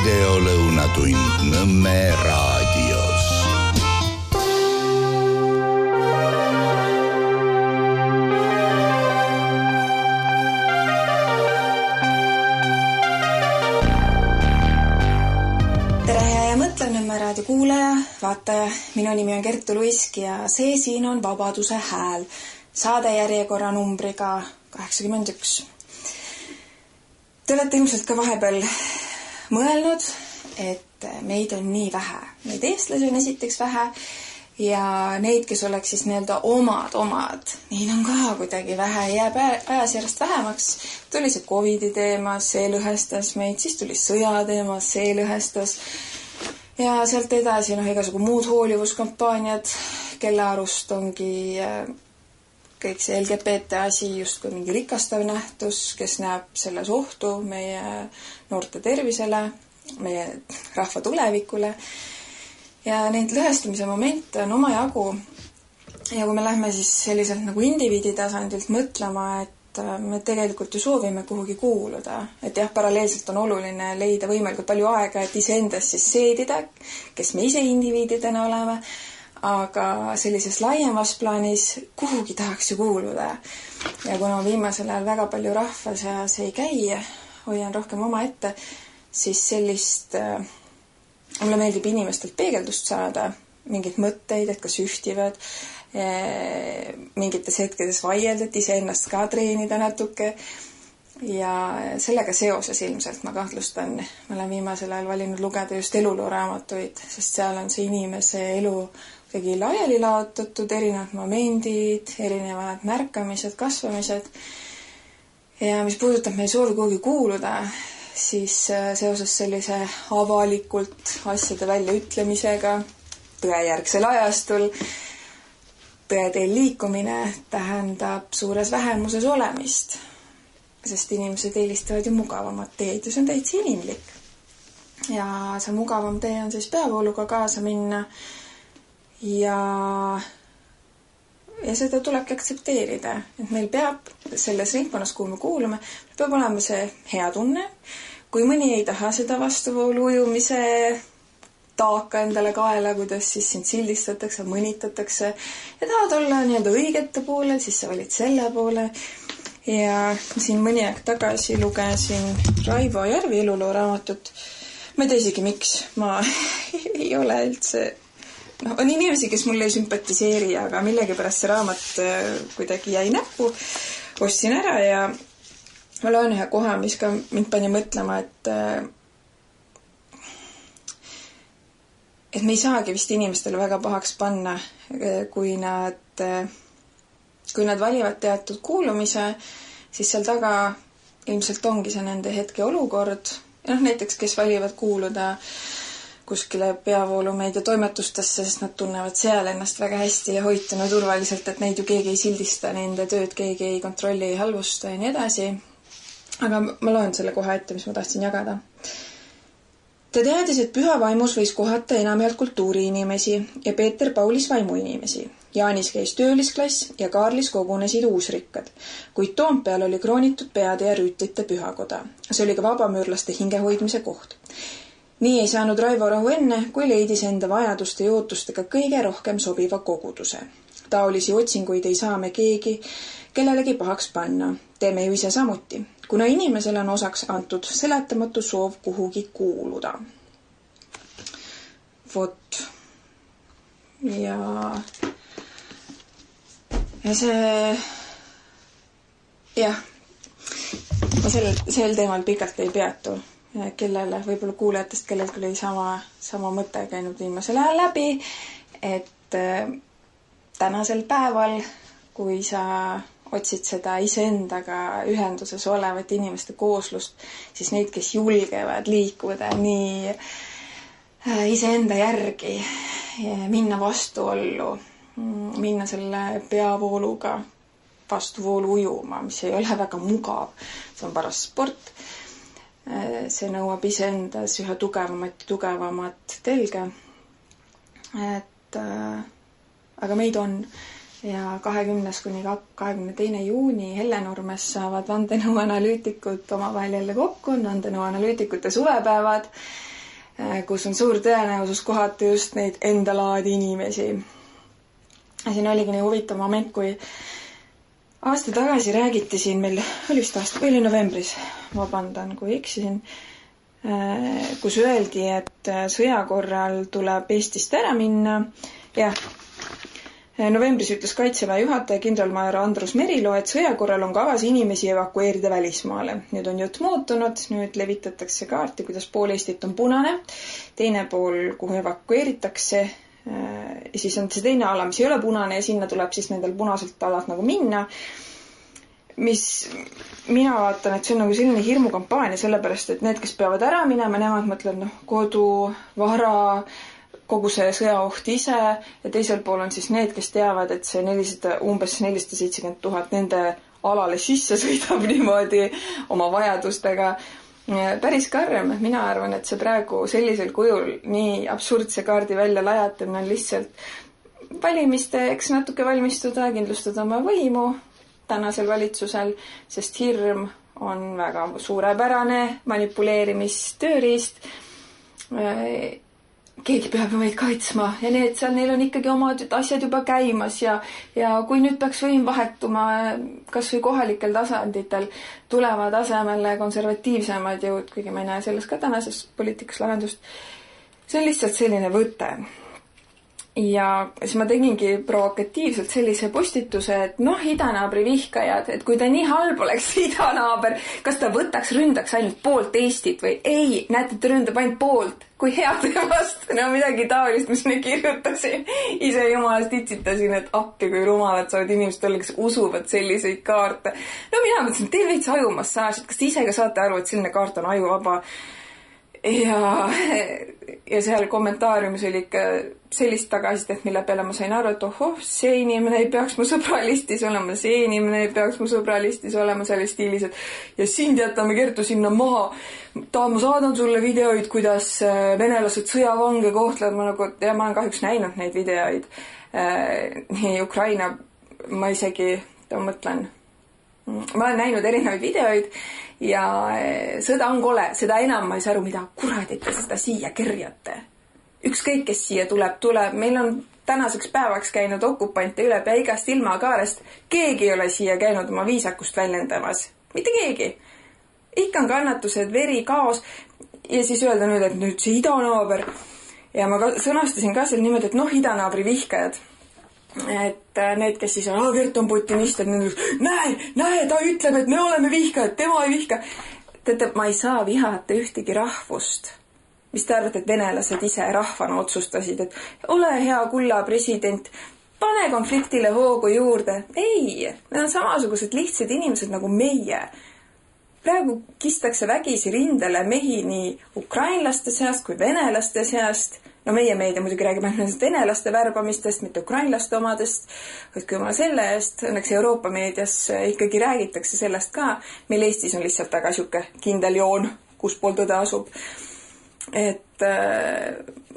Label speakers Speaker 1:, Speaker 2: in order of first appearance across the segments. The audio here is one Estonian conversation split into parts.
Speaker 1: videolõunatund Nõmme raadios.
Speaker 2: Tere ja mõtlen Nõmme raadio kuulaja, vaataja. Minu nimi on Kertu Luisk ja see siin on Vabaduse hääl. Saade järjekorra numbriga 81. Te olete ilmselt ka vahepeal mõelnud, et meid on nii vähe. Neid eestlasi on esiteks vähe ja neid, kes oleks siis nii-öelda omad, neid on ka kuidagi vähe. Jääb ajas järjest vähemaks. Tuli see COVID-i teema, see lõhestas meid, siis tuli sõja teema, see lõhestas. Ja sealt edasi igasugu muud hoolivuskampaaniad, kelle arust ongi kõik see LGBT asi just kui mingi rikastav nähtus, kes näeb selles ohtu meie noorte tervisele, meie rahva tulevikule. Ja neid lõhestumise momente on omajagu. Ja kui me lähme siis selliselt nagu indiviidi tasandilt mõtlema, et me tegelikult ju soovime kuhugi kuuluda. Et jah, paralleelselt on oluline leida võimalikult palju aega, et iseendas siis seedida, kes me ise indiviididena oleme. Aga sellises laiemas plaanis kuhugi tahaks ju kuuluda. Ja kuna viimasel ajal väga palju rahva seas ei käi, hoian rohkem oma ette, siis sellist, mulle meeldib inimestelt peegeldust saada, mingid mõtteid, et kas ühtivad, mingites hetkedes vaielda, et iseennast ka treenida natuke. Ja sellega seoses ilmselt ma kahtlustan, ma olen viimasel ajal valinud lugeda just elulooraamatuid, sest seal on see inimese elu tegi laiali laotatud, erinevad momendid, erinevad märkamised, kasvamised. Ja mis puudutab meie soovi kuhugi kuuluda, siis seoses sellise avalikult asjade väljaütlemisega, tõejärgsel ajastul, tõeteel liikumine tähendab suures vähemuses olemist, sest inimesed eelistavad ju mugavamat teed ja see on täitsa inimlik. Ja see mugavam tee on siis peavooluga kaasa minna. Ja seda tulebki aktsepteerida, et meil peab selles ringkonnas, kuhu me kuulume, peab olema see hea tunne. Kui mõni ei taha seda vastuvoolu ujumise taaka endale kaela, kuidas siis sind sildistatakse, mõnitatakse ja tahad olla nii-öelda õigete poolel, siis sa valid selle poole. Ja siin mõni aeg tagasi lugesin Raivo Järvi eluloo-raamatut. Ma ei tea isegi miks, ma ei ole üldse. On inimesi, kes mulle ei sümpatiseeri, aga millegipärast see raamat kuidagi jäi näppu. Ostsin ära ja ma loen ühe koha, mis ka mind pani mõtlema, et me ei saagi vist inimestele väga pahaks panna, kui nad valivad teatud kuulumise, siis seal taga ilmselt ongi see nende hetke olukord. Ja näiteks, kes valivad kuuluda kuskile peavoolumeedia toimetustesse, sest nad tunnevad seal ennast väga hästi ja hoituna turvaliselt, et neid ju keegi ei sildista, nende tööd keegi ei kontrolli, ei halvusta ja nii edasi. Aga ma loen selle koha ette, mis ma tahtsin jagada. Ta teadis, et püha vaimus võis kohata enamjalt kultuuriinimesi ja Peeter Paulis vaimuinimesi. Jaanis käis töölisklass ja Kaarlis kogunesid uusrikkad, kuid Toompeal oli kroonitud peade ja rüütlite pühakoda. See oli ka vabamüürlaste hingehoidmise koht. Nii ei saanud Raivo rahu enne, kui leidis enda vajaduste ja ootustega kõige rohkem sobiva koguduse. Taolisi otsinguid ei saa me keegi kellelegi pahaks panna. Teeme ju ise samuti, kuna inimesele on osaks antud seletamatu soov kuhugi kuuluda. Vot. Ja see... Jah. Ma sel teemal pikalt ei peatu. Kellele, võib-olla kuulajatest, kellel oli sama mõte käinud viimasel ajal läbi, et tänasel päeval, kui sa otsid seda iseendaga ühenduses olevat inimeste kooslust, siis neid, kes julgevad liikuda nii iseenda järgi, minna vastuollu, minna selle peavooluga vastuvoolu ujuma, mis ei ole väga mugav, see on paras sport. See nõuab iseendas üha tugevamat telge. Aga meid on ja 20. kuni 22. juuni Hellenurmes saavad vandenõuanalüütikud omavahel jälle kokku, on vandenõuanalüütikute suvepäevad kus on suur tõenäosus kohata just neid enda laadi inimesi. Ja siin oligi nii huvitav moment, kui aasta tagasi räägiti siin meil, oli vist aasta, või oli novembris, vabandan, kui eksisin, kus öeldi, et sõja korral tuleb Eestist ära minna. Ja novembris ütles Kaitseväe juhataja kindralmajor Andrus Merilo, et sõja korral on kavas inimesi evakueerida välismaale. Nüüd on jutt muutunud, nüüd levitatakse kaarti, kuidas pool Eestit on punane, teine pool, kuhu evakueeritakse, ja siis on see teine ala, mis ei ole punane ja sinna tuleb siis nendel punaselt alalt nagu minna, mis mina vaatan, et see on nagu selline hirmukampaania, sellepärast, et need, kes peavad ära minema, nemad mõtlevad, kodu, vara, kogu see sõjaoht ise ja teisel pool on siis need, kes teavad, et see umbes 470 000 nende alale sisse sõidab niimoodi oma vajadustega. Päris karm, mina arvan, et see praegu sellisel kujul nii absurdse kaardi välja lajatamine on lihtsalt valimisteks natuke valmistuda, kindlustada oma võimu tänasel valitsusel, sest hirm on väga suurepärane manipuleerimistööriist. Keegi peab meid kaitsma ja neil on ikkagi omad asjad juba käimas ja kui nüüd peaks võim vahetuma kas või kohalikel tasanditel tulevad asemele konservatiivsemad jõud, kuigi ma ei näe selles ka tänases poliitikas lahendust. See on lihtsalt selline võte. Ja siis ma tegingi provokatiivselt sellise postituse, et idanaabri vihkajad, et kui ta nii halb oleks idanaaber, kas ta ründaks ainult poolt Eestit või ei, näete, ta ründab ainult poolt, kui head vastu, midagi taolist, mis me kirjutasin. Ise jumalast itsitasin, et appi, kui rumalad saavad inimesed olla, kes usuvad selliseid kaarte. Mina mõtlesin, et teil veits ajumassaaž, et kas te ise ka saate aru, et selline kaart on ajuvaba. Ja seal kommentaariumis oli ikka sellist tagasisidet, mille peale ma sain aru, et see inimene ei peaks mu sõbralistis olema, see inimene ei peaks mu sõbralistis olema selles stiilis, et ja siin jätame Kertu sinna maha. Ma saadan sulle videoid, kuidas venelased sõjavange kohtlevad, ma olen kahjuks näinud neid videoid. Nii Ukraina, ma olen näinud erinevaid videoid ja sõda on kole, seda enam ma ei saa aru, mida kuradit te seda siia kerjate. Ükskõik, kes siia tuleb. Meil on tänaseks päevaks käinud okupante üle pea igast ilmakaarest. Keegi ei ole siia käinud oma viisakust väljendamas. Mitte keegi. Ikka on kannatused, veri, kaos ja siis öelda nüüd, et nüüd see idanaaber. Ja ma sõnastasin ka selle niimoodi, et idanaabri vihkajad. Et need, kes siis on, Kert on putinist, et näe, ta ütleb, et me oleme vihkajad, tema ei vihka. Teate, ma ei saa vihata ühtegi rahvust. Mis te arvate, et venelased ise rahvana otsustasid, et ole hea kulla president, pane konfliktile hoogu juurde. Ei, need on samasugused lihtsad inimesed nagu meie. Praegu kistakse vägisi rindele mehi nii ukrainlaste seast kui venelaste seast. Meie meedia muidugi räägib nendest venelaste värbamistest, mitte ukrainlaste omadest, et kui ma selle eest, õnneks Euroopa meedias ikkagi räägitakse sellest ka, meil Eestis on lihtsalt väga siuke kindel joon, kus pool tõde asub. Et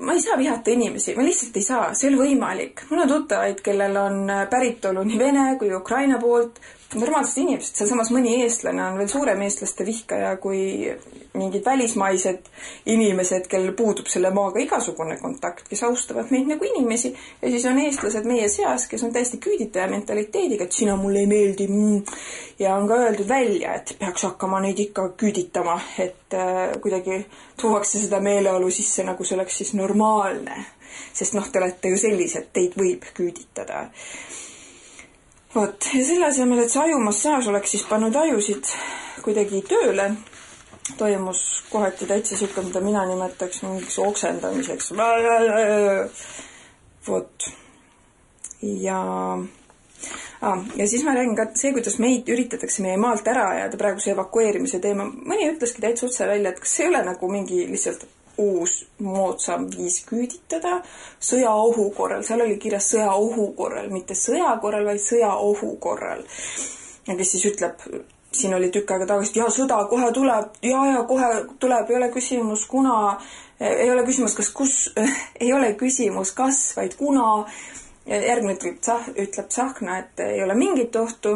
Speaker 2: ma ei saa vihata inimesi, ma lihtsalt ei saa, see ei ole võimalik. Mul on tuttavaid, kellel on päritolu nii Vene kui Ukraina poolt, normaalsed inimesed, seal samas mõni eestlane on veel suurem eestlaste vihkaja kui mingid välismaised inimesed, kellel puudub selle maaga igasugune kontakt, kes austavad meid nagu inimesi ja siis on eestlased meie seas, kes on täiesti küüditaja mentaliteediga, et sina mulle ei meeldi ja on ka öeldud välja, et peaks hakkama neid ikka küüditama, et kuidagi tuuakse seda meeleolu sisse, nagu see oleks siis normaalne, sest te olete ju sellised, teid võib küüditada. Ja selle asemel, et see ajumassaaž oleks siis pannud ajusid kuidagi tööle, toimus kohati täitsa siuke, mida mina nimetaks mingiks oksendamiseks. Ja siis ma räägin ka see, kuidas meid üritatakse meie maalt ära ajada praeguse evakueerimise teema. Mõni ütleski täitsa otse välja, et kas see ei ole nagu mingi lihtsalt uus moodsam viis küüditada sõjaohu korral. Seal oli kirjas sõjaohu korral, mitte sõja korral, vaid sõjaohu korral. Ja kes siis ütleb, siin oli tükk aega tagasi, ja sõda kohe tuleb, ja kohe tuleb, ei ole küsimus, kuna, ei ole küsimus, ei ole küsimus, kas, vaid kuna. Järgmine ütleb Tsahkna, et ei ole mingit ohtu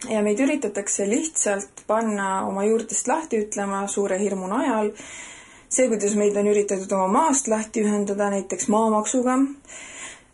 Speaker 2: ja meid üritatakse lihtsalt panna oma juurtest lahti ütlema suure hirmu najal. see, kuidas meid on üritatud oma maast lahti ühendada näiteks maamaksuga,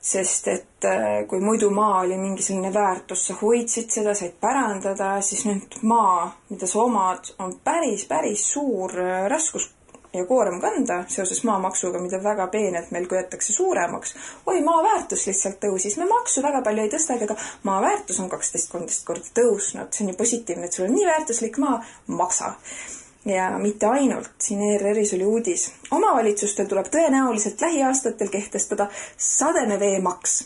Speaker 2: sest et kui muidu maa oli mingi selline väärtus, sa hoidsid seda, said pärandada, siis nüüd maa, mida sa omad, on päris suur raskus ja koorem kanda seoses maamaksuga, mida väga peenelt meil köetakse suuremaks. Oi, maa väärtus lihtsalt tõusis. Me maksu väga palju ei tõsta, aga maa väärtus on 12-13 korda tõusnud. See on ju positiivne, et sul on nii väärtuslik maa, maksa. Ja mitte ainult. Siin ERR-is oli uudis. Omavalitsustel tuleb tõenäoliselt lähiaastatel kehtestada sademeveemaks.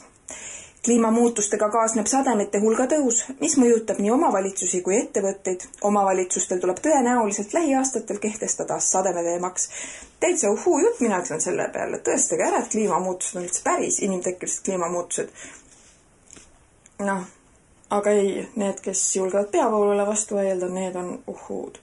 Speaker 2: Kliimamuutustega kaasneb sademete hulga tõus, mis mõjutab nii omavalitsusi kui ettevõtteid. Omavalitsustel tuleb tõenäoliselt lähiaastatel kehtestada sademeveemaks. Täitsa jutt, mina ütlen selle peale. Tõestage ära, et kliimamuutused on üldse päris inimtekkelised kliimamuutused. Aga ei, need, kes julgevad peavoolule vastu vaielda, need on uhuud.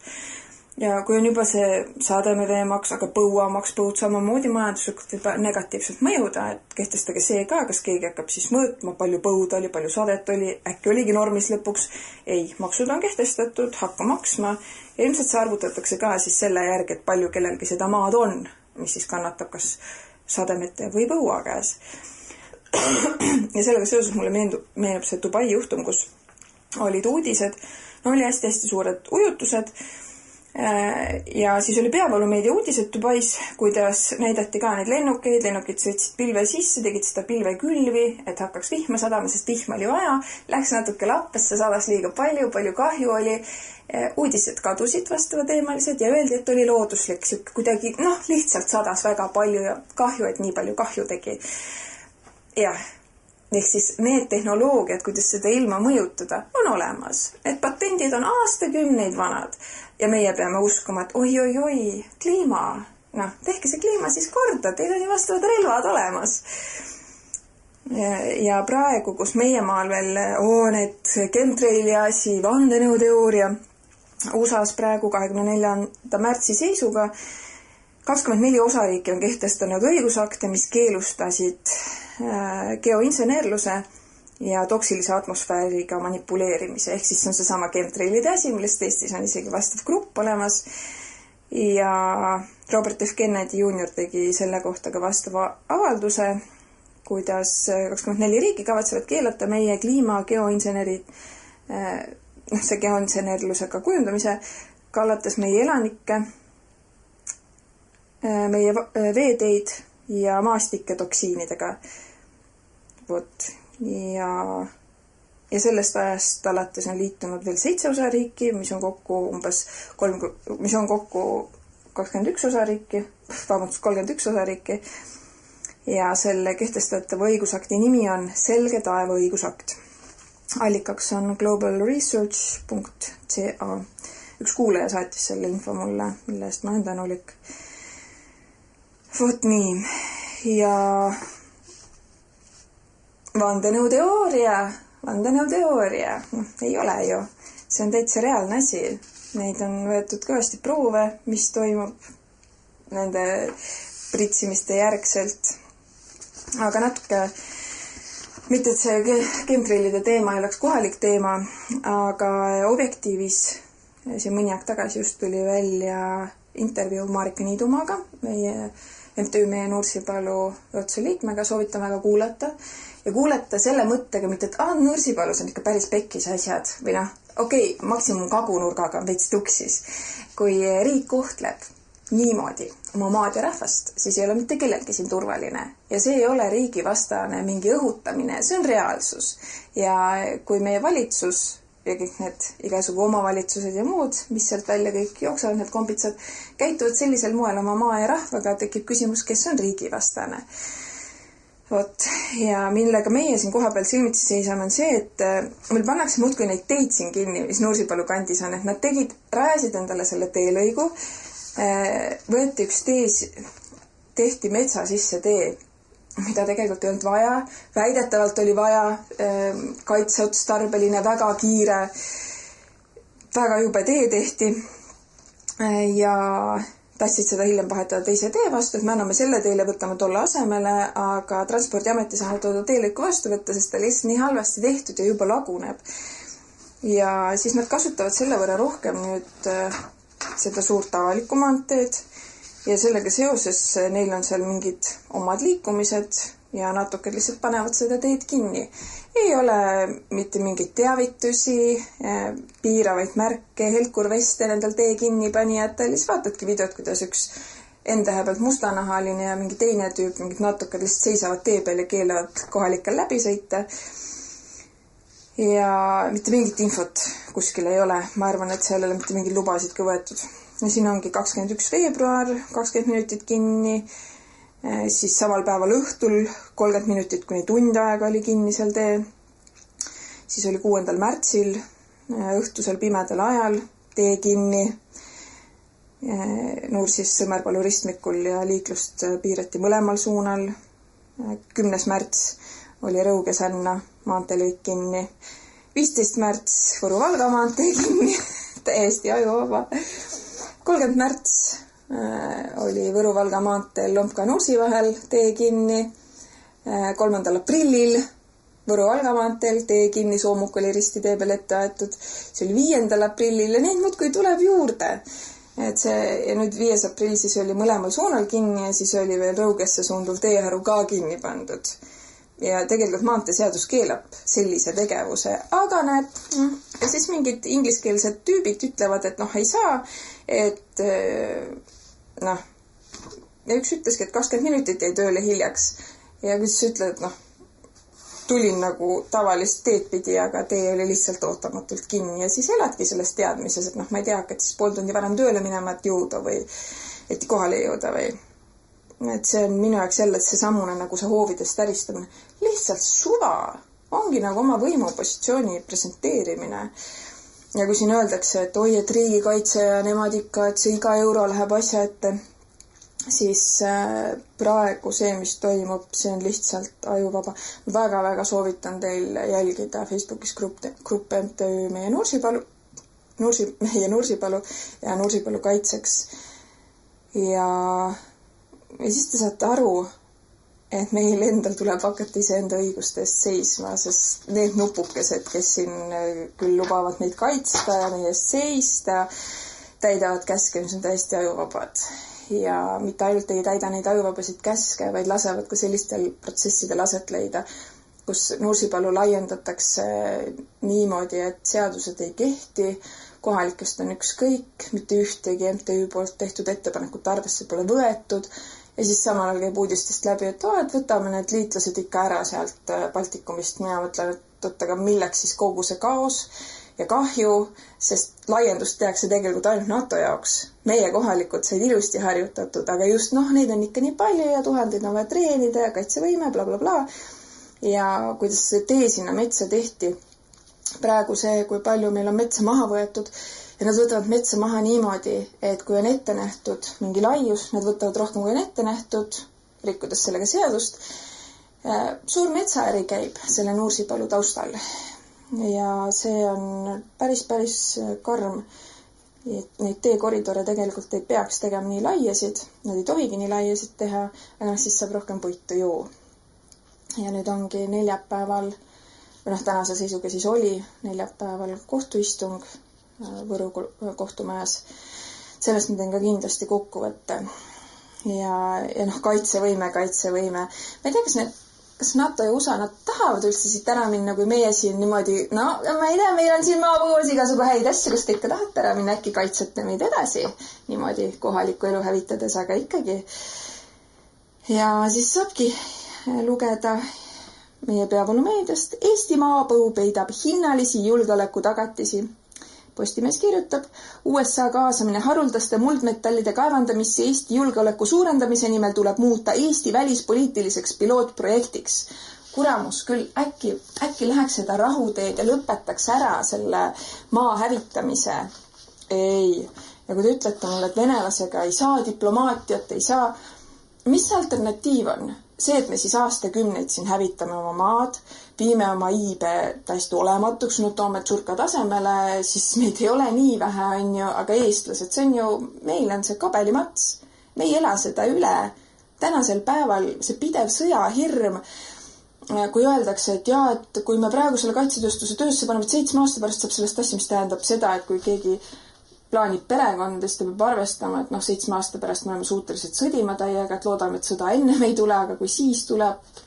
Speaker 2: Ja kui on juba see sademeveemaks, aga põuamaks põud samamoodi majanduslikult negatiivselt mõjuda, et kehtestage see ka, kas keegi hakkab siis mõõtma, palju põud oli, palju sadet oli, äkki oligi normis lõpuks. Ei, maksud on kehtestatud, hakka maksma ja ilmselt see arvutatakse ka siis selle järgi, et palju kellelgi seda maad on, mis siis kannatab kas sademete või põua käes. Ja sellega seoses mulle meenub see Dubai juhtum, kus olid uudised, oli hästi suured ujutused. Ja siis oli peavoolumeedia uudised Dubais, kuidas näidati ka neid lennukid sõitsid pilve sisse, tegid seda pilvekülvi, et hakkaks vihma sadama, sest vihma oli vaja, läks natuke lappesse, sadas liiga palju kahju oli, uudised kadusid vastavateemalised ja öeldi, et oli looduslik, kuidagi lihtsalt sadas väga palju ja kahju, et nii palju kahju tegi. Jah. Ehk siis need tehnoloogiad, kuidas seda ilma mõjutada, on olemas. Need patendid on aastakümneid vanad ja meie peame uskuma, et oi, kliima. Tehke see kliima siis korda, teil on ju vastavad relvad olemas. Ja praegu, kus meie maal veel need chemtraili asi, vandenõuteooria, USAs praegu 24. märtsi seisuga 24 osariiki on kehtestanud õigusakte, mis keelustasid geoinseneerluse ja toksilise atmosfääriga manipuleerimise. Ehk siis on see sama chemtrailide asi, millest Eestis on isegi vastav grupp olemas. Ja Robert F. Kennedy Jr. tegi selle kohta ka vastava avalduse, kuidas 24 riiki kavatsevad keelata meie kliima geoinsenerid, see geoinsenerlusega kujundamise, kallates meie elanikke, meie veeteid ja maastikke toksiinidega. Ja sellest ajast alates on liitunud veel 7 osariiki, mis on kokku 21 osariiki. Ja selle kehtestatava õigusakti nimi on Selge taeva õigusakt. Allikaks on globalresearch.ca. Üks kuulaja saatis selle info mulle, mille eest ma olen tänulik. Nii. Ja vandenõuteooria. Ei ole ju. See on täitsa reaalne asi. Neid on võetud kõvasti proove, mis toimub nende pritsimiste järgselt. Aga natuke, mitte et see chemtrailide teema ei oleks kohalik teema, aga Objektiivis see mõni aeg tagasi just tuli välja intervjuu Marika Niidumaaga, meie MTÜ Meie Nursipalu juhatuse liikmega, soovitan väga kuulata. Ja kuulata selle mõttega, mitte et Nursipalus on ikka päris pekkis asjad. Või maksimum kagunurgaga on veits tuksis. Kui riik kohtleb niimoodi oma maad ja rahvast, siis ei ole mitte kellelgi siin turvaline. Ja see ei ole riigivastane mingi õhutamine, see on reaalsus. Ja kui meie valitsus ja kõik need igasugu omavalitsused ja muud, mis sealt välja kõik jooksevad, need kombitsad, käituvad sellisel moel oma maa ja rahvaga, tekib küsimus, kes on riigivastane. Ja millega meie siin kohapeal silmitsi seisame on see, et meil pannakse muudkui neid teid siin kinni, mis Nursipalu kandis on, et nad rajasid endale selle teelõigu, võeti üks tehti metsa sisse tee, mida tegelikult ei olnud vaja, väidetavalt oli vaja, kaitseotstarbeline, väga kiire, väga jube tee tehti ja tahtsid seda hiljem vahetada teise tee vastu, et me anname selle teele, võtame tolle asemele, aga Transpordiameti saanud toda teelõiku vastu võtta, sest ta lihtsalt nii halvasti tehtud ja juba laguneb. Ja siis nad kasutavad selle võrra rohkem nüüd seda suurt avalikku maanteed ja sellega seoses neil on seal mingid omad liikumised ja natuke lihtsalt panevad seda teed kinni. Ei ole mitte mingeid teavitusi, piiravaid märke, Helkur Veste nendel tee kinni panijatel, siis vaatadki videot, kuidas üks endahe pealt mustanahaline ja mingi teine tüüp, mingid natuke lihtsalt seisavad tee peal ja keelavad kohalikel läbi sõita. Ja mitte mingit infot kuskil ei ole. Ma arvan, et seal ei ole mitte mingid lubasid ka võetud. Ja siin ongi 21. veebruar, 20 minutit kinni, siis samal päeval õhtul 30 minutit kuni tund aega oli kinni seal tee. Siis oli 6. märtsil õhtusel pimedal ajal tee kinni. Nursis Sõmerpalu ristmikul ja liiklust piirati mõlemal suunal. 10. märts oli Rõuge-Sänna maanteelõik kinni. 15. märts Võru-Valga maantee kinni, täiesti ajuvaba. 30. märts oli Võru-Valga maanteel Lompka-Nursi vahel tee kinni. 3. aprillil Võru-Valga maanteel tee kinni, Soomuk oli risti tee peal ette aetud. See oli 5. aprillil ja neid muudkui tuleb juurde. Ja nüüd 5. aprill siis oli mõlemal suunal kinni ja siis oli veel Rõugesse suunduv teeharu ka kinni pandud. Ja tegelikult maanteeseadus keelab sellise tegevuse, aga näed, ja siis mingid ingliskeelsed tüübid ütlevad, et ei saa, et ja üks ütleski, et 20 minutit jäi tööle hiljaks ja kui siis ütled, et tulin nagu tavalist teed pidi, aga tee oli lihtsalt ootamatult kinni ja siis eladki selles teadmises, et ma ei tea, hakati siis pool tundi varem tööle minema, et jõuda või et kohale jõuda või et see on minu jaoks jälle see sammune nagu see hoovidest äristamine. Lihtsalt suva ongi nagu oma võimupositsiooni presenteerimine. Ja kui siin öeldakse, et oi, et riigikaitse ja nemad ikka, et see iga euro läheb asja ette, siis praegu see, mis toimub, see on lihtsalt ajuvaba. Väga-väga soovitan teil jälgida Facebookis grupp MTÜ meie Nursipalu ja Nursipalu kaitseks. Ja siis te saate aru, et meil endal tuleb hakata iseenda õigustest seisma, sest need nupukesed, kes siin küll lubavad meid kaitsta ja meie eest seista, täidavad käske, mis on täiesti ajuvabad. Ja mitte ainult ei täida neid ajuvabasid käske, vaid lasevad ka sellistel protsessidel aset leida, kus Nursipalu laiendatakse niimoodi, et seadused ei kehti, kohalikest on ükskõik, mitte ühtegi MTÜ poolt tehtud ettepanekut arvesse pole võetud ja siis samal ajal käib uudistest läbi, et võtame need liitlased ikka ära sealt Baltikumist. Mina mõtlen, et aga milleks siis kogu see kaos ja kahju, sest laiendust tehakse tegelikult ainult NATO jaoks. Meie kohalikud said ilusti harjutatud, aga just neid on ikka nii palju ja tuhandeid on vaja treenida ja kaitsevõime, bla. Ja kuidas see tee sinna metsa tehti, praegu see, kui palju meil on metsa maha võetud ja nad võtavad metsa maha niimoodi, et kui on ette nähtud mingi laius, nad võtavad rohkem kui on ette nähtud, rikkudes sellega seadust. Suur metsaäri käib selle Nursipalu taustal ja see on päris karm. Neid teekoridore tegelikult ei peaks tegema nii laiasid, nad ei tohigi nii laiasid teha, aga siis saab rohkem puitu ju. Ja nüüd ongi neljapäeval tänase seisuga siis oli neljapäeval kohtuistung Võru kohtumajas. Sellest ma teen ka kindlasti kokkuvõtte. Ja kaitsevõime. Ma ei tea, kas NATO ja USA, nad tahavad üldse siit ära minna, kui meie siin niimoodi, ma ei tea, meil on siin maapõues igasugu häid asju, kas te ikka tahate ära minna, äkki kaitsete meid edasi niimoodi kohaliku elu hävitades, aga ikkagi. Ja siis saabki lugeda meie peavoolumeediast. Eesti maapõu peidab hinnalisi julgeoleku tagatisi. Postimees kirjutab, USA kaasamine haruldaste muldmetallide kaevandamisse Eesti julgeoleku suurendamise nimel tuleb muuta Eesti välispoliitiliseks pilootprojektiks. Kuramus küll, äkki läheks seda rahuteed ja lõpetaks ära selle maa hävitamise. Ei. Ja kui te ütlete mulle, et venelasega ei saa diplomaatiat, ei saa, mis see alternatiiv on? See, et me siis aastakümneid siin hävitame oma maad, viime oma iibe täiesti olematuks, toome tsurka tasemele, siis meid ei ole nii vähe, aga eestlased, see on ju, meil on see kabelimats. Me ei ela seda üle. Tänasel päeval see pidev sõjahirm, kui öeldakse, et kui me praegu selle kaitsetööstuse töösse paneme, et 7 aasta pärast saab sellest asja, mis tähendab seda, et kui keegi plaanib perekond, siis ta peab arvestama, et 7 aasta pärast me oleme suutelised sõdima täiega, et loodame, et sõda enne ei tule, aga kui siis tuleb,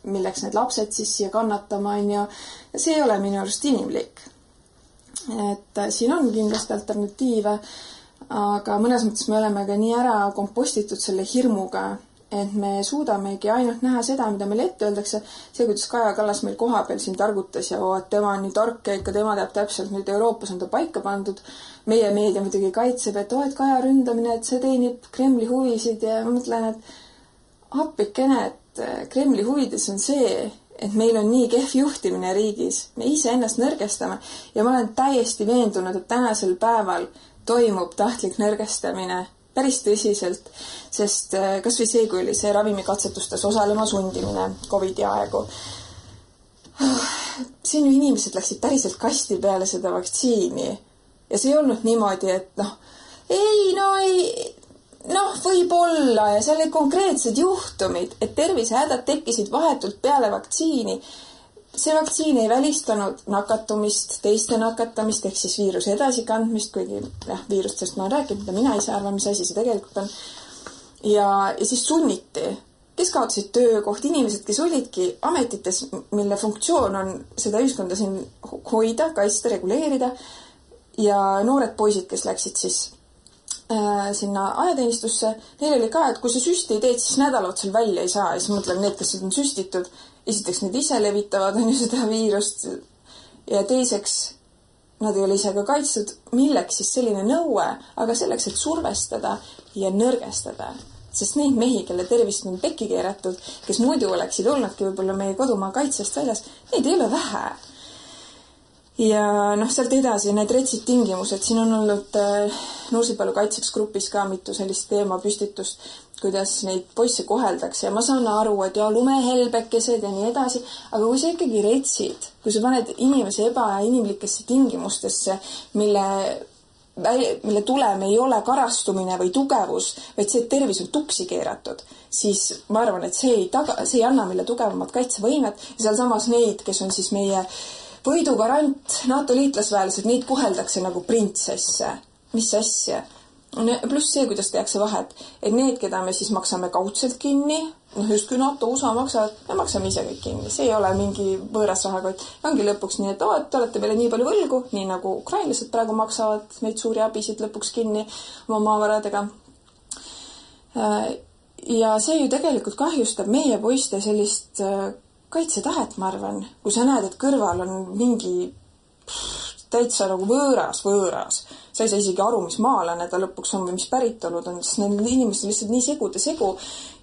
Speaker 2: milleks need lapsed siis siia kannatama, ja see ei ole minu arust inimlik. Et siin on kindlasti alternatiive, aga mõnes mõttes me oleme ka nii ära kompostitud selle hirmuga, et me suudamegi ainult näha seda, mida meil ette öeldakse. See, kuidas Kaja Kallas meil koha peal siin targutas ja et tema on nii tark ja ikka tema teab täpselt, nüüd Euroopas on ta paika pandud. Meie meedia muidugi kaitseb, et Kaja ründamine, et see teenib Kremli huvisid ja ma mõtlen, et appikene, et Kremli huvides on see, et meil on nii kehv juhtimine riigis. Me ise ennast nõrgestame ja ma olen täiesti veendunud, et tänasel päeval toimub tahtlik nõrgestamine päris tõsiselt, sest kas või see, kui oli see ravimikatsetustes osalema sundimine COVID-i aegu. Siin ju inimesed läksid päriselt kasti peale seda vaktsiini ja see ei olnud niimoodi, et võib-olla ja seal olid konkreetsed juhtumid, et tervisehädad tekkisid vahetult peale vaktsiini. See vaktsiin ei välistanud nakatumist, teiste nakatamist, ehk siis viiruse edasikandmist, kuigi viirustest ma olen rääkinud, mida mina ise arvan, mis asi see tegelikult on. Ja siis sunniti, kes kaotasid töökoht, inimesed, kes olidki ametites, mille funktsioon on seda ühiskonda siin hoida, kaitsta, reguleerida ja noored poisid, kes läksid siis sinna ajateenistusse, neil oli ka, et kui sa süsti ei teed, siis nädalotsel välja ei saa ja siis mõtlen, need, kes on süstitud, esiteks need ise levitavad on ju seda viirust ja teiseks nad ei ole ise ka kaitstud, milleks siis selline nõue, aga selleks, et survestada ja nõrgestada. Sest neid mehi, kelle tervist on pekki keeratud, kes muidu oleksid olnudki võib-olla meie kodumaa kaitsest väljas, neid ei ole vähe. Ja sealt edasi need retsid tingimused. Siin on olnud Nursipalu kaitseks grupis ka mitu sellist teema püstitust, kuidas neid poisse koheldakse ja ma saan aru, et lumehelbekesed ja nii edasi, aga kui sa ikkagi retsid, kui sa paned inimese ebainimlikesse tingimustesse, mille tulem ei ole karastumine või tugevus, vaid see, et tervis on tuksi keeratud, siis ma arvan, et see ei anna meile tugevamat kaitsevõimet ja seal samas neid, kes on siis meie võidugarant, NATO liitlasväelased, neid koheldakse nagu printsesse. Mis asja? Pluss see, kuidas tehakse vahet, et need, keda me siis maksame kaudselt kinni, just kui NATO USA maksavad, me maksame ise kõik kinni. See ei ole mingi võõras rahakott. Ongi lõpuks nii, et te olete meile nii palju võlgu, nii nagu ukrainlased praegu maksavad neid suuri abisid lõpuks kinni oma maavaradega. Ja see ju tegelikult kahjustab meie poiste sellist kaitsetahet, ma arvan. Kui sa näed, et kõrval on mingi täitsa nagu võõras. Sa ei saa isegi aru, mis maalane ta lõpuks on või mis päritolud on, sest need inimesed lihtsalt nii segu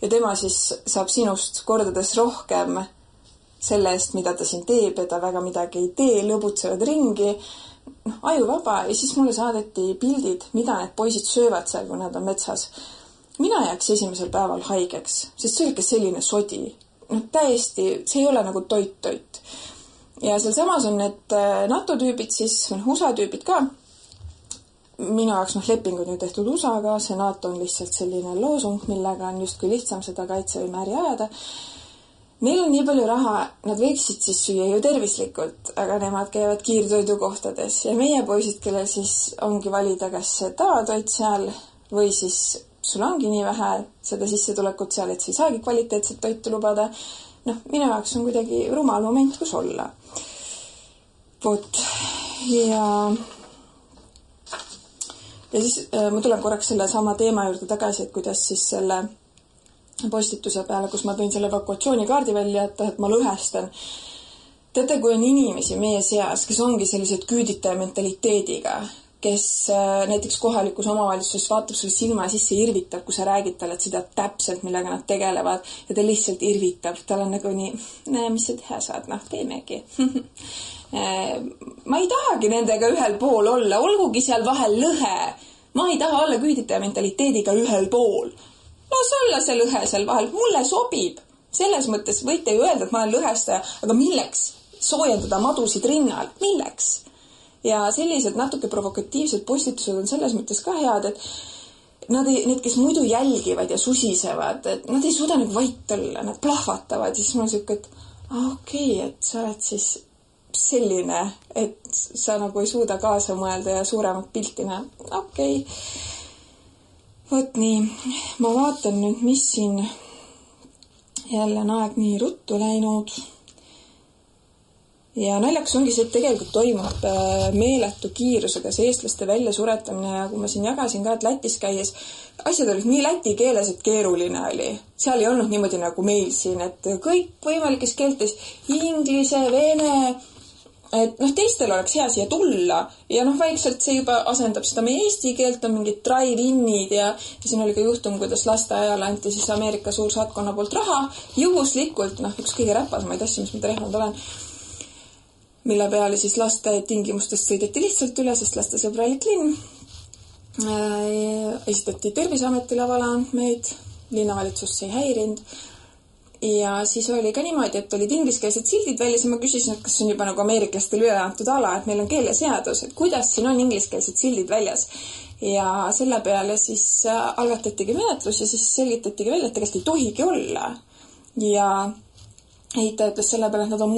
Speaker 2: ja tema siis saab sinust kordades rohkem selle eest, mida ta siin teeb ja ta väga midagi ei tee, lõbutsevad ringi, ajuvaba ja siis mulle saadeti pildid, mida need poisid söövad seal, kui nad on metsas. Mina jääks esimesel päeval haigeks, sest see oli ikka selline sodi. Täiesti, see ei ole nagu toit. Ja seal samas on need NATO tüübid siis, USA tüübid ka. Minu jaoks lepingud nüüd tehtud USA-ga, see NATO on lihtsalt selline loosung, millega on justkui lihtsam seda kaitsevõime äri ajada. Neil on nii palju raha, nad võiksid siis süüa ju tervislikult, aga nemad käivad kiirtoidukohtades ja meie poisid, kellel siis ongi valida, kas see tavatoit seal või siis sul ongi nii vähe seda sissetulekut seal, et sa ei saagi kvaliteetset toitu lubada. Minu jaoks on kuidagi rumal moment, kus olla. Ja siis ma tulen korraks selle sama teema juurde tagasi, et kuidas siis selle postituse peale, kus ma tõin selle evakuatsioonikaardi välja, et ma lõhestan. Teate, kui on inimesi meie seas, kes ongi sellised küüditaja mentaliteediga, kes näiteks kohalikus omavalitsuses vaatab sulle silma sisse ja irvitab, kui sa räägid talle, et seda täpselt, millega nad tegelevad ja ta lihtsalt irvitab. Tal on nagu nii, mis sa teha saad, teemegi. Ma ei tahagi nendega ühel pool olla, olgugi seal vahel lõhe. Ma ei taha olla küüditaja mentaliteediga ühel pool. Las olla see lõhe seal vahel, mulle sobib. Selles mõttes võite ju öelda, et ma olen lõhestaja, aga milleks soojendada madusid rinnal? Milleks? Ja sellised natuke provokatiivsed postitused on selles mõttes ka head, et need, kes muidu jälgivad ja susisevad, et nad ei suuda nüüd vait olla, nad plahvatavad ja siis mul on siuke, et okei, et sa oled siis selline, et sa nagu ei suuda kaasa mõelda ja suuremat pilti näha. Okei. Vot nii, ma vaatan nüüd, mis siin jälle on aeg nii ruttu läinud. Ja naljakas ongi see, et tegelikult toimub meeletu kiirusega see eestlaste väljasuretamine ja kui ma siin jagasin ka, et Lätis käies, asjad olid nii läti keeles, et keeruline oli. Seal ei olnud niimoodi nagu meil siin, et kõik võimalikes keeltes, inglise, vene, et teistel oleks hea siia tulla ja vaikselt see juba asendab seda meie eesti keelt, on mingid drive-inid ja siin oli ka juhtum, kuidas lasteajal anti siis Ameerika suursaatkonna poolt raha, juhuslikult, üks kõige räpasemaid asju, mis ma trehvanud olen, mille peale siis laste tingimustest sõideti lihtsalt üle, sest lastesõbralik linn. Esitati Terviseametile valeandmeid, linnavalitsus ei häirinud. Ja siis oli ka niimoodi, et olid ingliskeelsed sildid väljas ja ma küsisin, et kas on juba nagu ameeriklastel üle antud ala, et meil on keeleseadus, et kuidas siin on ingliskeelsed sildid väljas. Ja selle peale siis algatatigi menetlus ja siis selgitatigi välja, et tegelikult ei tohigi olla. Ja ehitaja ütles selle peale, et nad on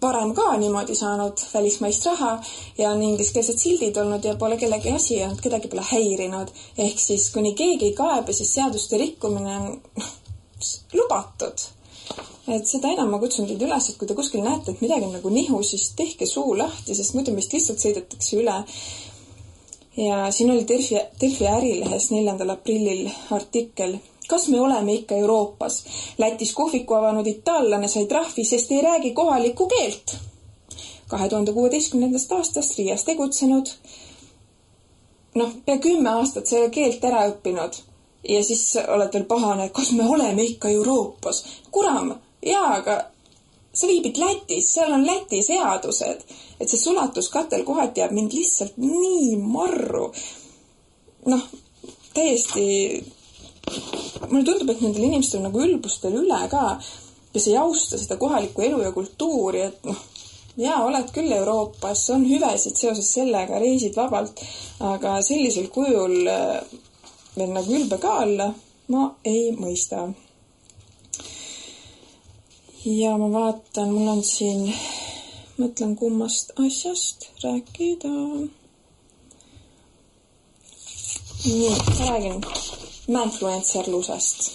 Speaker 2: varem ka niimoodi saanud välismaist raha ja on ingliskeelsed sildid olnud ja pole kellegi asi ja kedagi pole häirinud. Ehk siis kuni keegi ei kaebe, siis seaduste rikkumine on lubatud. Et seda enam ma kutsun teid üles, et kui te kuskil näete, et midagi on nagu nihu, siis tehke suu lahti, sest muidu meist lihtsalt sõidetakse üle. Ja siin oli Delfi ärilehes 4. aprillil artikkel. Kas me oleme ikka Euroopas? Lätis kohviku avanud itaallane sai trahvi, sest ei räägi kohalikku keelt. 2016. aastast Riias tegutsenud. Pea 10 aastat selle keelt ära õppinud. Ja siis oled veel pahane, et kas me oleme ikka Euroopas? Kuram, aga sa viibid Lätis, seal on Läti seadused. Et see sulatuskatel kohati jääb mind lihtsalt nii marru. Täiesti... Mulle tundub, et nendel inimestel on nagu ülbustel üle ka, kes ei austa seda kohalikku elu ja kultuuri, et oled küll Euroopas, on hüvesid seoses sellega, reisid vabalt, aga sellisel kujul veel nagu ülbe ka olla ma ei mõista. Ja ma vaatan, mul on siin, mõtlen kummast asjast rääkida. Nii, räägin manfluencerlusest.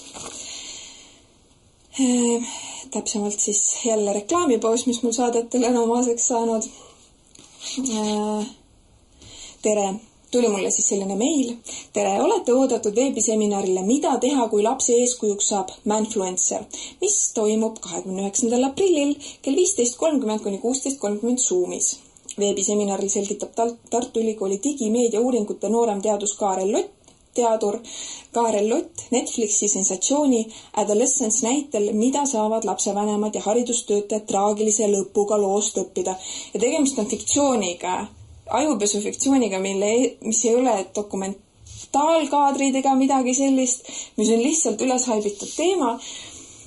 Speaker 2: Täpsemalt siis jälle reklaamipaus, mis mul saadetele on omaseks saanud. Tere, tuli mulle siis selline meil. Tere, olete oodatud veebiseminarile Mida teha, kui lapse eeskujuks saab manfluencer, mis toimub 29. aprillil kell 15.30 kuni 16.30 Zoomis. Veebiseminaril selgitab Tartu Ülikooli digimeedia uuringute noorem teadus teadur Kaarel Lott Netflixi sensatsiooni Adolescence näitel, mida saavad lapsevanemad ja haridustöötajad traagilise lõpuga loost õppida. Ja tegemist on fiktsiooniga, ajupesufiktsiooniga, mis ei ole dokumentaalkaadrid ega midagi sellist, mis on lihtsalt üles haibitud teema.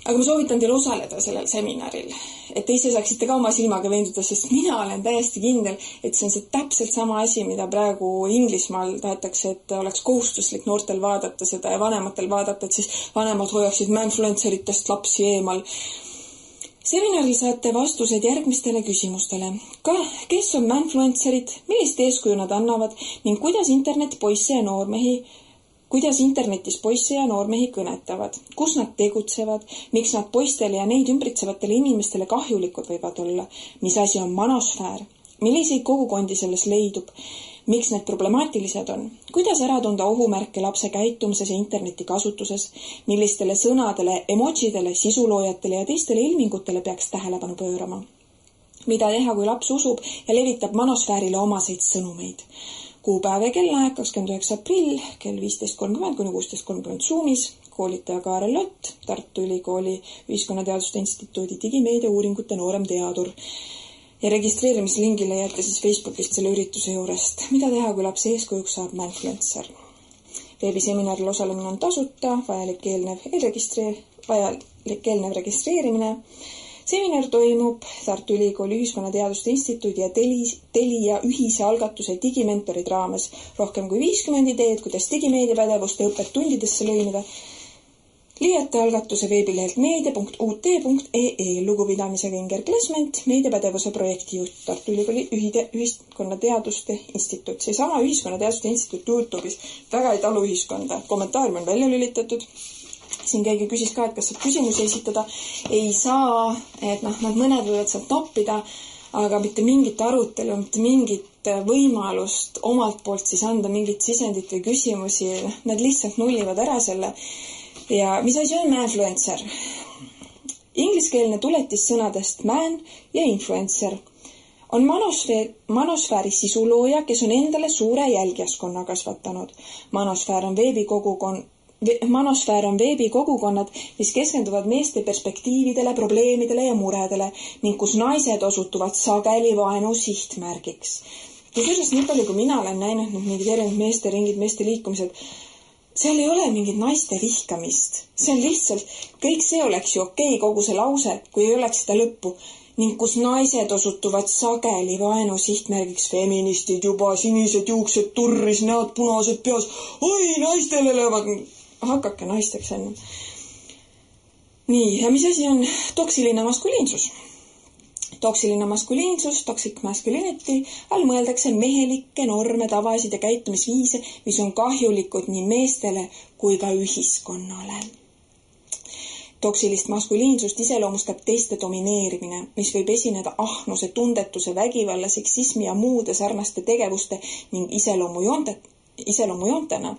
Speaker 2: Aga ma soovitan teil osaleda sellel seminaril, et te ise saaksite ka oma silmaga veenduda, sest mina olen täiesti kindel, et see on see täpselt sama asi, mida praegu Inglismaal tahetakse, et oleks kohustuslik noortel vaadata seda ja vanematel vaadata, et siis vanemad hoiaksid manfluenceritest lapsi eemal. Seminaril saate vastused järgmistele küsimustele. Kes on manfluencerid, millist eeskuju nad annavad ning kuidas internetis poisse ja noormehi kõnetavad, kus nad tegutsevad, miks nad poistele ja neid ümbritsevatele inimestele kahjulikud võivad olla, mis asi on manosfäär, milliseid kogukondi selles leidub, miks need problemaatilised on, kuidas ära tunda ohumärke lapse käitumises ja interneti kasutuses, millistele sõnadele, emotsidele, sisuloojatele ja teistele ilmingutele peaks tähelepanu pöörama, mida teha, kui laps usub ja levitab manosfäärile omaseid sõnumeid. Kuupäev ja kellaaeg 29. aprill kell 15.30 kuni 16.30 Zoomis, koolitaja Kaarel Lott, Tartu Ülikooli Ühiskonnateaduste Instituudi digimeedia uuringute noorem teadur. Ja registreerimislingile jääte siis Facebookist selle ürituse juurest. Mida teha, kui lapse eeskujuks saab manfluencer? Veebiseminaril osalemine on tasuta, vajalik eelnev registreerimine. Seminar toimub Tartu Ülikooli Ühiskonnateaduste Instituudi ja Telia ühise algatuse digimentorid raames. Rohkem kui 50 ideed, kuidas digimeediapädevuste õpet tundidesse lõimida. Liiete algatuse veebilehelt meedia.ut.ee lugupidamisega Inger Klesment, meediapädevuse projektijuht Tartu Ülikooli ühiskonnateaduste instituut. Seesama ühiskonnateaduste instituut YouTube'is väga ei talu ühiskonda. Kommentaarium on välja lülitatud. Siin keegi küsis ka, et kas saab küsimusi esitada. Ei saa, et nad mõned võivad sealt noppida, aga mitte mingit arutelu, mitte mingit võimalust omalt poolt siis anda mingit sisendit või küsimusi. Nad lihtsalt nullivad ära selle. Ja mis asi on manfluencer? Ingliskeelne tuletis sõnadest man ja influencer. On manosfääri sisulooja, kes on endale suure jälgijaskonna kasvatanud. Manosfäär on veebikogukonnad, mis keskenduvad meeste perspektiividele, probleemidele ja muredele ning kus naised osutuvad sageli vaenu sihtmärgiks. Kusjuures nii palju, kui mina olen näinud mingid erinevad meeste ringid, meeste liikumised, seal ei ole mingit naiste vihkamist. See on lihtsalt, kõik see oleks ju okei, kogu see lause, kui ei oleks seda lõppu. Ning kus naised osutuvad sageli vaenu sihtmärgiks, feministid juba, sinised juuksed, turris, näod punased peas. Oi, naistele löövad, hakake naisteks enne. Nii, ja mis asi on toksiline maskuliinsus? Toksiline maskuliinsus, toxic masculinity, all mõeldakse mehelikke norme, tavasid ja käitumisviise, mis on kahjulikud nii meestele kui ka ühiskonnale. Toksilist maskuliinsust iseloomustab teiste domineerimine, mis võib esineda ahnuse, tundetuse, vägivalla, seksismi ja muude sarnaste tegevuste ning iseloomujoontena.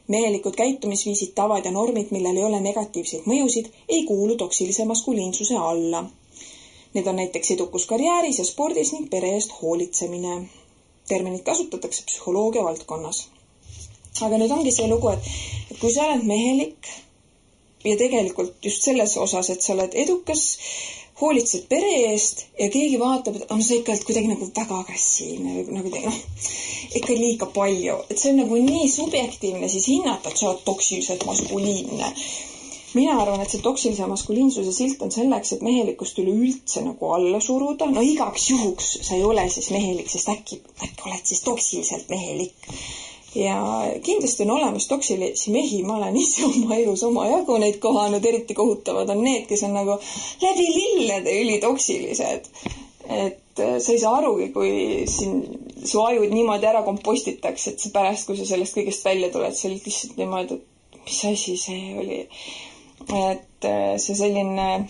Speaker 2: Mehelikud käitumisviisid, tavad ja normid, millel ei ole negatiivseid mõjusid, ei kuulu toksilise maskuliinsuse alla. Need on näiteks edukus karjääris ja spordis ning pere eest hoolitsemine. Terminit kasutatakse psühholoogia valdkonnas. Aga nüüd ongi see lugu, et kui sa oled mehelik ja tegelikult just selles osas, et sa oled edukas, hoolitsed pere eest ja keegi vaatab, et sa ikka kuidagi nagu väga agressiivne või nagu ikka liiga palju. Et see on nagu nii subjektiivne siis hinnata, et sa oled toksiliselt maskuliinne. Mina arvan, et see toksilise maskuliinsuse silt on selleks, et mehelikkust üleüldse nagu alla suruda. No igaks juhuks sa ei ole siis mehelik, sest äkki oled siis toksiliselt mehelik. Ja kindlasti on olemas toksilisi mehi, ma olen ise oma elus oma jagu neid kohanud, eriti kohutavad on need, kes on nagu läbi lillede ülitoksilised. Et sa ei saa arugi, kui siin su ajud niimoodi ära kompostitakse, et see pärast, kui sa sellest kõigest välja tuled, see oli lihtsalt niimoodi, et mis asi see oli. Et see selline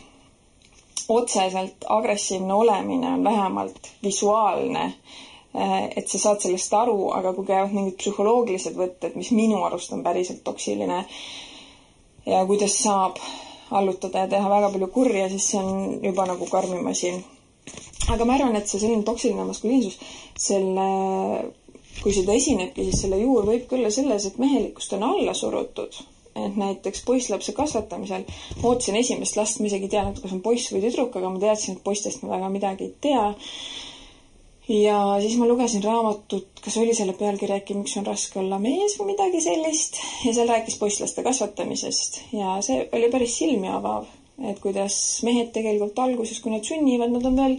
Speaker 2: otseselt agressiivne olemine on vähemalt visuaalne, et sa saad sellest aru, aga kui käivad mingid psühholoogilised võtted, mis minu arust on päriselt toksiline ja kuidas saab allutada ja teha väga palju kurja, siis see on juba nagu karmim asi. Aga ma arvan, et see selline toksiline maskuliinsus, kui seda esinebki, siis selle juur võib külla selles, et mehelikkust on alla surutud. Et näiteks poisslapse kasvatamisel ootasin esimest last, ma isegi tean, kas on poiss või tüdruk, aga ma teadsin, et poistest ma väga midagi ei tea. Ja siis ma lugesin raamatut, kas oli selle pealkiri äkki, miks on raske olla mees või midagi sellist. Ja seal rääkis poisslaste kasvatamisest. Ja see oli päris silmi avav, et kuidas mehed tegelikult alguses, kui nad sünnivad, nad on veel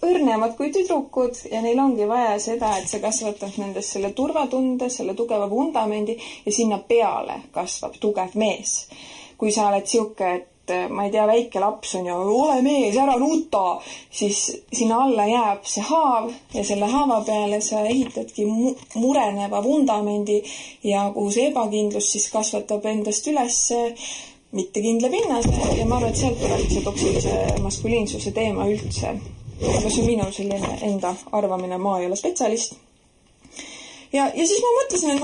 Speaker 2: õrnemad kui tüdrukud ja neil ongi vaja seda, et see kasvatab nendest selle turvatunde, selle tugeva vundamendi ja sinna peale kasvab tugev mees. Kui sa oled siuke, et ma ei tea, väike laps on ja ole mees, ära nuta, siis sinna alla jääb see haav ja selle haava peale sa ehitadki mureneva vundamendi ja kuhu see ebakindlus siis kasvatab endast üles mitte kindla pinnase ja ma arvan, et sealt tuleb see toksilise maskuliinsuse teema üldse. Aga see on minu selline enda arvamine, ma ei ole spetsialist. Ja siis ma mõtlesin, et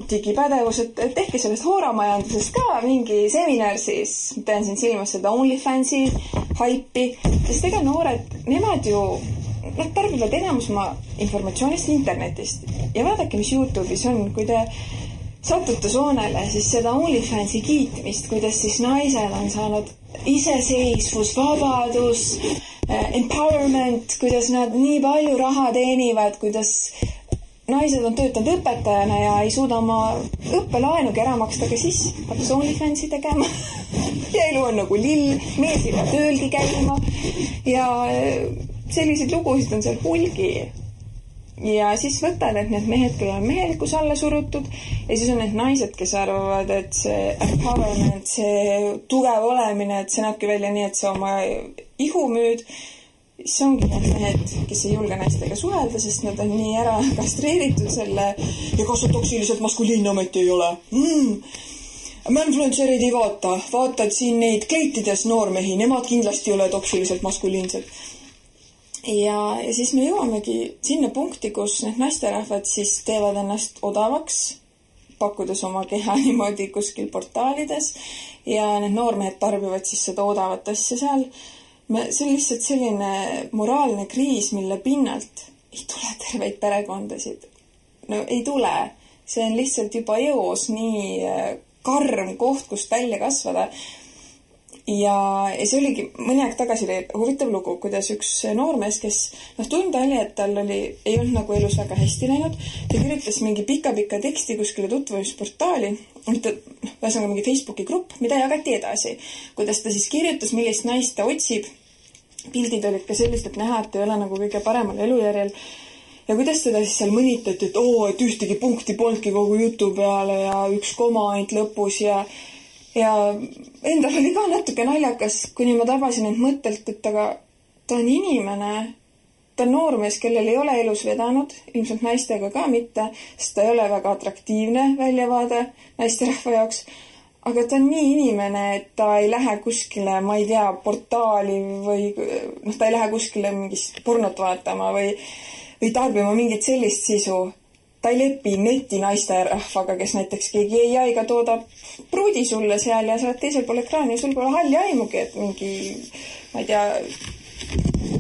Speaker 2: digipädevus, et tehke sellest hooramajandusest ka mingi seminar siis. Pean siin silmas seda OnlyFansi haipi, sest ega noored, nemad ju tarbivad enamus oma informatsioonist internetist. Ja vaadake, mis YouTube'is on, kui te satute soonele, siis seda OnlyFansi kiitmist, kuidas siis naised on saanud iseseisvus, vabadus, empowerment, kuidas nad nii palju raha teenivad, kuidas naised on töötanud õpetajana ja ei suuda oma õppelaenugi ära maksta, aga siis hakkas OnlyFansi tegema. Ja elu on nagu lill, mees ei pea töölgi käima ja selliseid lugusid on seal hulgi. Ja siis võtad, et need mehed, kellel on mehelikkus alla surutud ja siis on need naised, kes arvavad, et see empowerment, see tugev olemine, et see näebki välja nii, et sa oma ihu müüd. See ongi need mehed, kes ei julge naistega suhelda, sest nad on nii ära kastreeritud selle ja kas on toksiliselt maskuliinne ometi ei ole. Influencerid ei vaatad siin neid kleitides noormehi, nemad kindlasti ei ole toksiliselt maskuliinsed. Ja siis me jõuamegi sinna punkti, kus need naisterahvad siis teevad ennast odavaks, pakkudes oma keha niimoodi kuskil portaalides ja need noormehed tarbivad siis seda odavat asja seal. See on lihtsalt selline moraalne kriis, mille pinnalt ei tule terveid perekondasid. No ei tule. See on lihtsalt juba eos nii karm koht, kust välja kasvada. Ja see oligi mõni aeg tagasi oli huvitav lugu, kuidas üks noormees, kes tunda oli, et tal ei olnud nagu elus väga hästi läinud, ta kirjutas mingi pika teksti kuskile tutvumisportaali, ühesõnaga mingi Facebooki grupp, mida jagati edasi, kuidas ta siis kirjutas, millist naist ta otsib. Pildid olid ka sellised, et näha, et ei ole nagu kõige paremal elujärjel. Ja kuidas teda siis seal mõnitati, et ühtegi punkti polnudki kogu jutu peale ja üks koma ainult lõpus ja endal oli ka natuke naljakas, kuni ma tabasin end mõttelt, et aga ta on inimene, ta on noormees, kellel ei ole elus vedanud, ilmselt naistega ka mitte, sest ta ei ole väga atraktiivne väljavaade naisterahva jaoks, aga ta on nii inimene, et ta ei lähe kuskile, ma ei tea, portaali või ta ei lähe kuskile mingist pornot vaatama või tarbima mingit sellist sisu. Ta ei lepi neti naisterahvaga, kes näiteks keegi AI-ga toodab pruudi sulle seal ja sa oled teisel pool ekraani ja sul pole halli aimugi, et mingi, ma ei tea,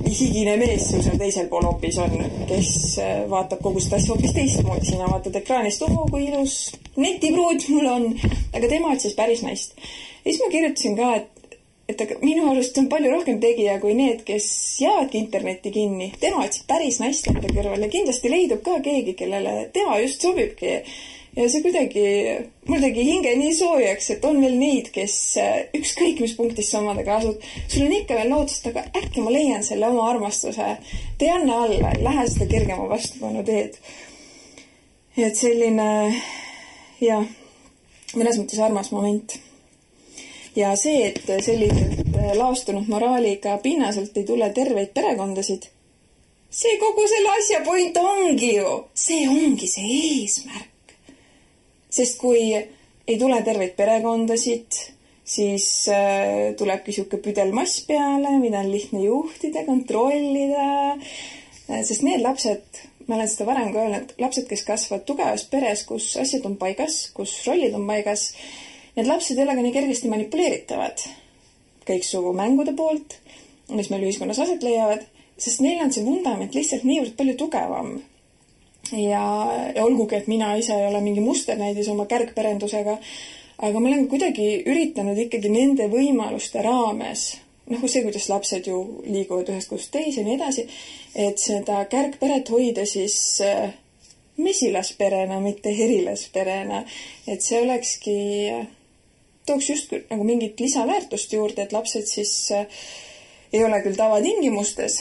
Speaker 2: higine mees sul seal teisel pool hoopis on, kes vaatab kogu seda asja hoopis teistmoodi. Sina vaatad ekraanist, kui ilus netipruud mul on, aga tema otsis päris naist. Ja siis ma kirjutasin ka, et minu arust on palju rohkem tegija kui need, kes jäävadki internetti kinni. Tema otsib päris naist enda kõrval ja kindlasti leidub ka keegi, kellele tema just sobibki. Ja see kuidagi, mul tegi hinge nii soojaks, et on veel neid, kes ükskõik mis punktis sa omadega asud. Sul on ikka veel lootust, aga äkki ma leian selle oma armastuse. Tee anna alla, lähe seda kergema vastupanu teed. Et selline, mõnes mõttes armas moment. Ja see, et selliselt laastunud moraaliga pinnaselt ei tule terveid perekondasid, see kogu selle asja point ongi ju. See ongi see eesmärk. Sest kui ei tule terveid perekondasid, siis tulebki siuke püdelmass peale, mida on lihtne juhtida, kontrollida. Sest need lapsed, ma olen seda varem ka öelnud, lapsed, kes kasvavad tugevas peres, kus asjad on paigas, kus rollid on paigas, need lapsed ei ole ka nii kergesti manipuleeritavad kõiksugu mängude poolt, mis meil ühiskonnas aset leiavad, sest neil on see vundament lihtsalt niivõrd palju tugevam. Ja olgugi, et mina ise ei ole mingi musternäidis oma kärgperendusega, aga ma olen kuidagi üritanud ikkagi nende võimaluste raames, see, kuidas lapsed ju liiguvad ühest kust teise ja nii edasi, et seda kärgperet hoida siis mesilasperena, mitte herilasperena, et see olekski tooks just nagu mingit lisaväärtust juurde, et lapsed siis ei ole küll tavatingimustes,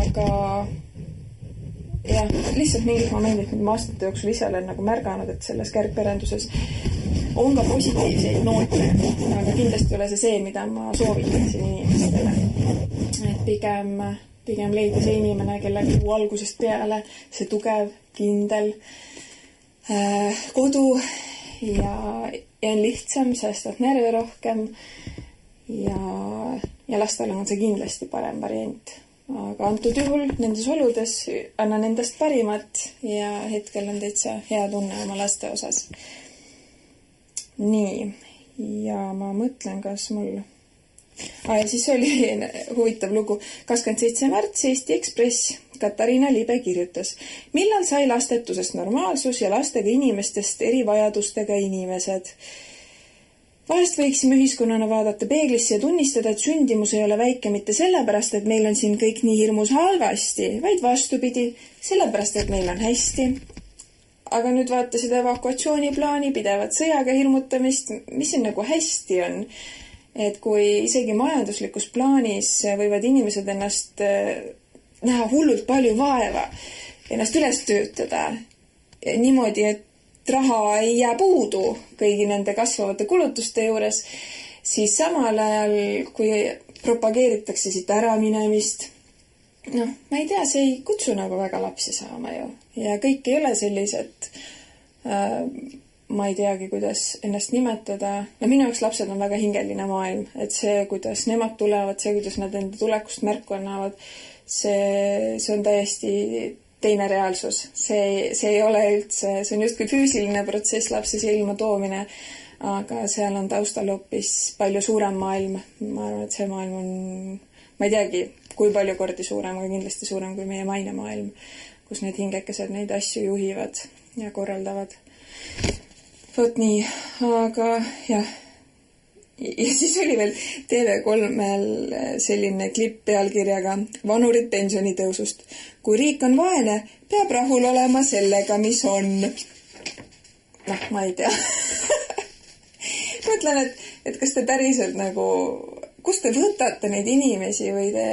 Speaker 2: aga lihtsalt mingid momendid, mida ma aastate jooksul ise olen nagu märganud, et selles kärgperenduses on ka positiivseid noote, aga kindlasti ei ole see, mida ma soovitaksin inimestele. Et pigem leida see inimene, kellega algusest peale see tugev, kindel kodu ja on lihtsam, säästavad närve rohkem ja lastel on see kindlasti parem variant. Aga antud juhul nendes oludes annan endast parimat ja hetkel on täitsa hea tunne oma laste osas. Nii, ja ma mõtlen, kas mul... Ja siis oli huvitav lugu. 27. märts Eesti Ekspress. Katariina Libe kirjutas. Millal sai lastetusest normaalsus ja lastega inimestest erivajadustega inimesed? Vahest võiksime ühiskonnana vaadata peeglisse ja tunnistada, et sündimus ei ole väike mitte sellepärast, et meil on siin kõik nii hirmus halvasti, vaid vastupidi, sellepärast, et meil on hästi. Aga nüüd vaata seda evakuatsiooniplaani, pidevat sõjaga hirmutamist, mis siin nagu hästi on. Et kui isegi majanduslikus plaanis võivad inimesed ennast näha hullult palju vaeva ennast üles töötada niimoodi, et raha ei jää puudu kõigi nende kasvavate kulutuste juures, siis samal ajal, kui propageeritakse siit ära minemist, ma ei tea, see ei kutsu nagu väga lapsi saama ju. Ja kõik ei ole sellised, ma ei teagi, kuidas ennast nimetada. Minu jaoks lapsed on väga hingeline maailm, et see, kuidas nemad tulevad, see, kuidas nad enda tulekust märku annavad, see on täiesti teine reaalsus. See ei ole üldse, see on justkui füüsiline protsess, lapse silma toomine, aga seal on taustal hoopis palju suurem maailm. Ma arvan, et see maailm on, ma ei teagi, kui palju kordi suurem, aga kindlasti suurem kui meie maine maailm, kus need hingekesed neid asju juhivad ja korraldavad. Vot nii, aga jah. Ja siis oli veel TV3-l selline klipp pealkirjaga Vanurid pensionitõusust. Kui riik on vaene, peab rahul olema sellega, mis on. Ma ei tea. Mõtlen, et kas te päriselt nagu, kust te võtate neid inimesi või te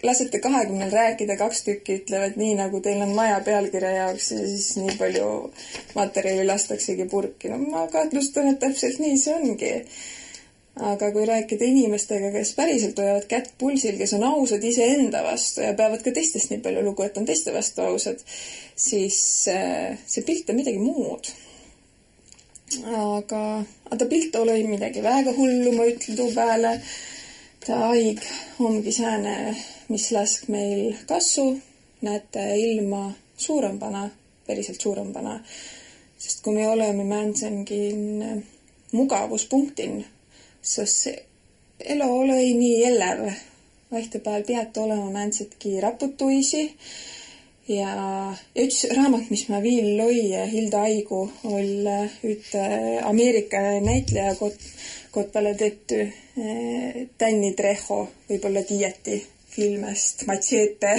Speaker 2: lasete 20 rääkida, 2 tükki ütlevad nii, nagu teil on maja pealkirja jaoks ja siis nii palju materjali lastaksegi purki. Ma kahtlustan, et täpselt nii see ongi. Aga kui rääkida inimestega, kes päriselt hoiavad kätt pulsil, kes on ausad iseenda vastu ja peavad ka teistest nii palju lugu, et on teiste vastu ausad, siis see pilt on midagi muud. Aga ta pilt oli midagi väga hullu, ma ütlen tuu peale. Ta haig ongi sääne, mis lask meil kassu, näete ilma suurempana, päriselt suurempana. Sest kui me oleme määnsenkin mugavuspunktin, sest elo oli nii elev. Vaihtopäeval peate olema määnsetki raputuisi. Ja üks raamat, mis ma viil loi Hilda Aigu, oli üte Ameerika näitleja kotpale tetty Danny Trejo, võib-olla tiieti filmest Machete,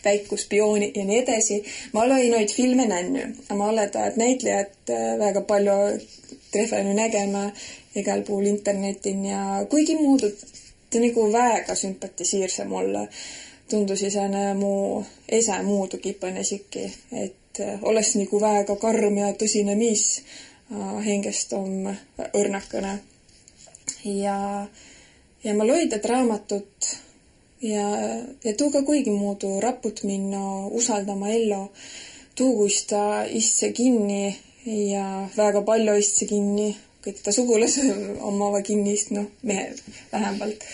Speaker 2: Väikuspiooni ja nii edesi. Ma olen noid filme nänny. Ma oletan, et näitlejat väga palju trefenu nägema igal puhul internetin ja kuigi muudu, ta nagu väga sümpatisiirse mulle. Tundus isene mu ese muudu kipanesiki, et oles nagu väga karm ja tõsine miis hengest on õrnakene. Ja ma loidet raamatut ja tuuga kuigi muudu raput minna usaldama ello. Tuugus ta istse kinni ja väga palju istse kinni. Kõik ta sugulase omava kinnist, mehe vähemalt.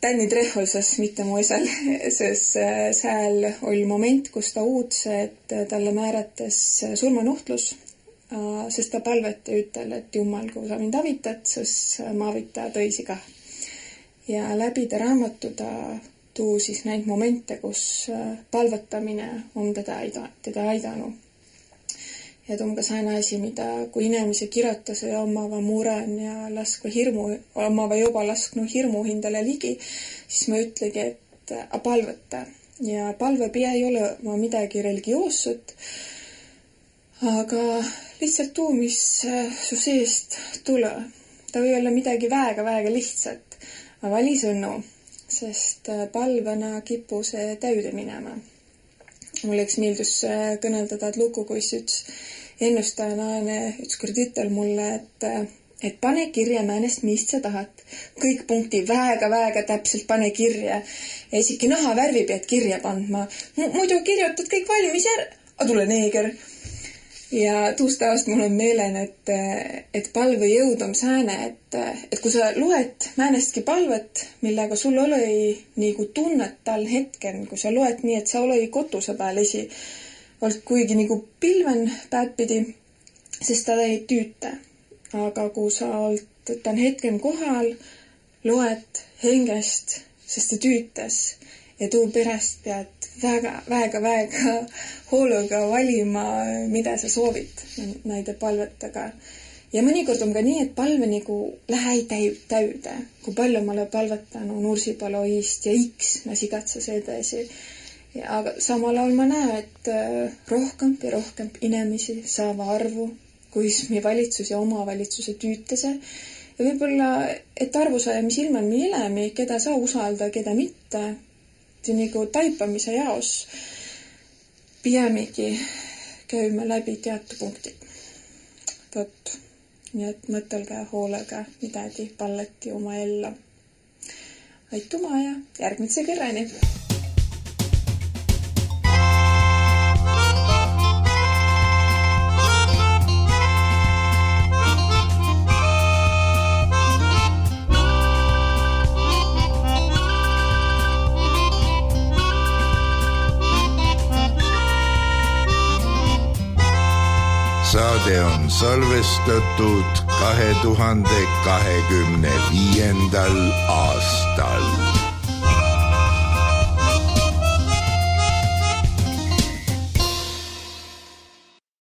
Speaker 2: Danny Trejolses, mitte mu esel, sest seal oli moment, kus ta uudse, et talle määrates surmanuhtlus, sest ta palveti ütel, et Jumal, kui sa mind avitat, sest ma avita tõisi kah. Ja läbi ta raamatu ta tuu siis neid momente, kus palvetamine on teda aidanud. Ja tuu on ka sääne asi, mida kui inimese kirjutas ja omava muren ja omava juba lasknu hirmu hindale ligi, siis ma ütlegi, et palveta. Ja palvepea ei ole ma midagi religioossut, aga lihtsalt tuu, mis su seest tule. Ta või olla midagi väga lihtsat, aga valisõnnu, sest palvena kipu see täüde minema. Mul eks meeldus kõneldada, et lugu, kus üks ennustajana ükskord ütel mulle, et pane kirja määnest, mist sa tahad. Kõik punkti väga täpselt pane kirja. Ja isegi naha värvi pead kirja pandma. Muidu kirjutad kõik valmis ära. A tule neeger. Ja tuust ajast mul on meelen, et palve jõud on sääne, et kui sa loed määnestki palvet, millega sul oli nagu tunnet tal hetken, kui sa loed nii, et sa oli kotuse peal esi, olt kuigi nagu pilven päätpidi, sest ta ei tüüta. Aga kui sa olt tämän hetken kohal, loed hengest, sest ta tüütas ja tuu perest pead väga hooluga valima, mida sa soovid näide palvetaga. Ja mõnikord on ka nii, et palve nagu lähe ei täyde. Kui palju ma olen palvetanud Nursipalo iist ja X sigatses edasi. Aga samal ajal ma näen, et rohkem ja rohkem inimesi saava arvu, kuis mi valitsus ja omavalitsuse tüütase. Ja võib-olla, et arvu saa, mis ilman mi elemi, keda saa usalda, keda mitte, nagu taipamise jaos. peamegi käima läbi teatud punktid. Nii et mõtelge hoolega midagi palleti oma ellu. Aituma ja järgmise kõrrani!
Speaker 1: Saade on salvestatud 2025. aastal.